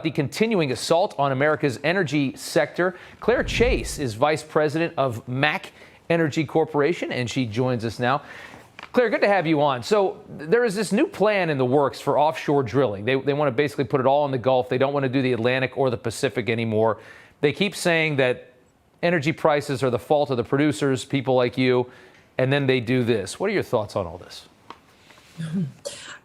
the continuing assault on America's energy sector. Claire Chase is vice president of Mack Energy Corporation, and she joins us now. Claire, good to have you on. So there is this new plan in the works for offshore drilling. They want to basically put it all in the Gulf. They don't want to do the Atlantic or the Pacific anymore. They keep saying that energy prices are the fault of the producers, people like you, and then they do this. What are your thoughts on all this?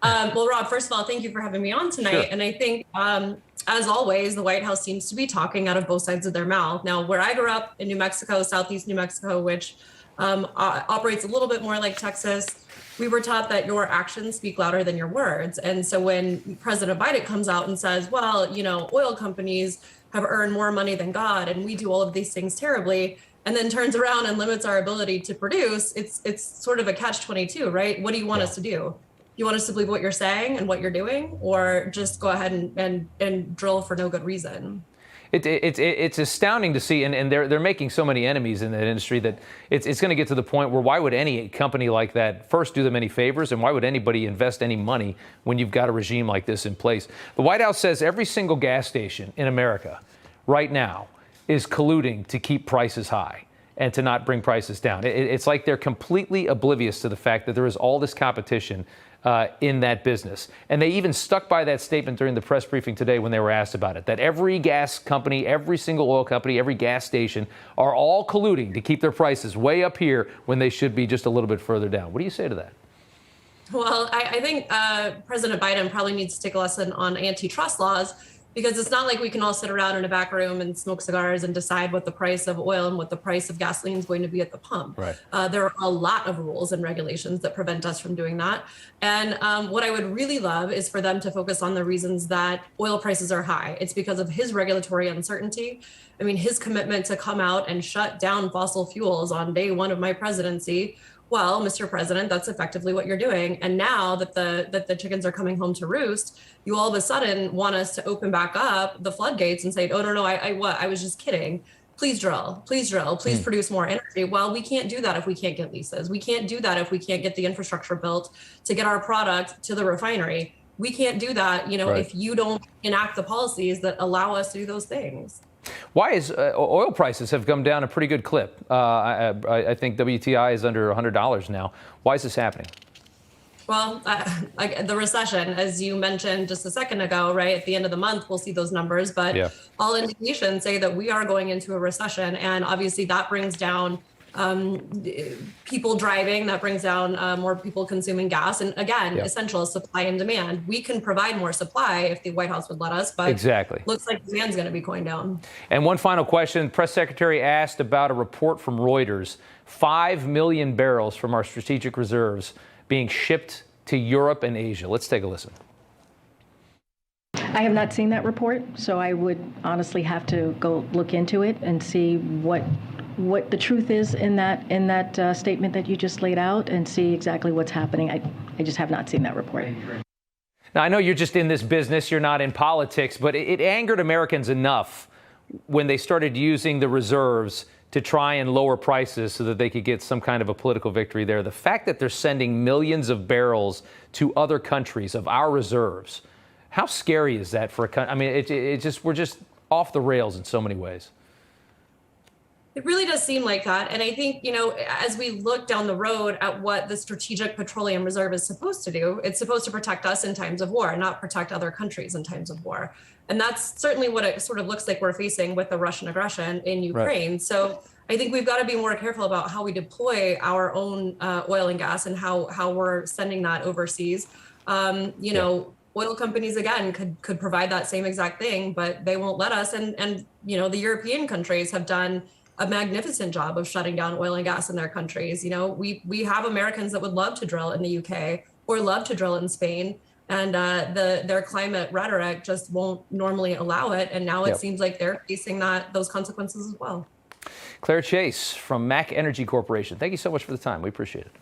Well, Rob, first of all, thank you for having me on tonight. Sure. And I think, as always, the White House seems to be talking out of both sides of their mouth. Now, where I grew up in New Mexico, southeast New Mexico, which operates a little bit more like Texas, we were taught that your actions speak louder than your words. And so when President Biden comes out and says, well, you know, oil companies have earned more money than God, and we do all of these things terribly, and then turns around and limits our ability to produce, it's sort of a catch-22, right? What do you want us to do? You want us to believe what you're saying and what you're doing, or just go ahead and drill for no good reason? It's astounding to see, and they're making so many enemies in that industry that it's going to get to the point where why would any company like that first do them any favors, and why would anybody invest any money when you've got a regime like this in place? The White House says every single gas station in America right now is colluding to keep prices high and to not bring prices down. It's like they're completely oblivious to the fact that there is all this competition in that business. And they even stuck by that statement during the press briefing today when they were asked about it, that every gas company, every single oil company, every gas station are all colluding to keep their prices way up here when they should be just a little bit further down. What do you say to that? Well, I think President Biden probably needs to take a lesson on antitrust laws, because it's not like we can all sit around in a back room and smoke cigars and decide what the price of oil and what the price of gasoline is going to be at the pump. Right. There are a lot of rules and regulations that prevent us from doing that. And what I would really love is for them to focus on the reasons that oil prices are high. It's because of his regulatory uncertainty. I mean, his commitment to come out and shut down fossil fuels on day one of my presidency. Well, Mr. President, that's effectively what you're doing. And now that the chickens are coming home to roost, you all of a sudden want us to open back up the floodgates and say, oh, no, I was just kidding. Please drill, please produce more energy. Well, we can't do that if we can't get leases. We can't do that if we can't get the infrastructure built to get our product to the refinery. We can't do that, if you don't enact the policies that allow us to do those things. Why is oil prices have come down a pretty good clip? I think WTI is under $100 now. Why is this happening? Well, the recession, as you mentioned just a second ago, right? At the end of the month, we'll see those numbers. But all indications say that we are going into a recession. And obviously that brings down people driving, that brings down more people consuming gas. And again, essential supply and demand. We can provide more supply if the White House would let us, but looks like demand's going to be going down. And one final question. Press Secretary asked about a report from Reuters, 5 million barrels from our strategic reserves being shipped to Europe and Asia. Let's take a listen. I have not seen that report, so I would honestly have to go look into it and see what the truth is in that statement that you just laid out, and see exactly what's happening. I just have not seen that report. Now, I know you're just in this business, you're not in politics, but it angered Americans enough when they started using the reserves to try and lower prices so that they could get some kind of a political victory there. The fact that they're sending millions of barrels to other countries of our reserves, how scary is that for a country? I mean, we're just off the rails in so many ways. It really does seem like that. And I think, as we look down the road at what the Strategic Petroleum Reserve is supposed to do, it's supposed to protect us in times of war, not protect other countries in times of war. And that's certainly what it sort of looks like we're facing with the Russian aggression in Ukraine. Right. So I think we've got to be more careful about how we deploy our own oil and gas and how we're sending that overseas. Oil companies, again, could provide that same exact thing, but they won't let us. And the European countries have done a magnificent job of shutting down oil and gas in their countries. We have Americans that would love to drill in the UK or love to drill in Spain, and their climate rhetoric just won't normally allow it. And now it seems like they're facing those consequences as well. Claire Chase from Mack Energy Corporation, thank you so much for the time. We appreciate it.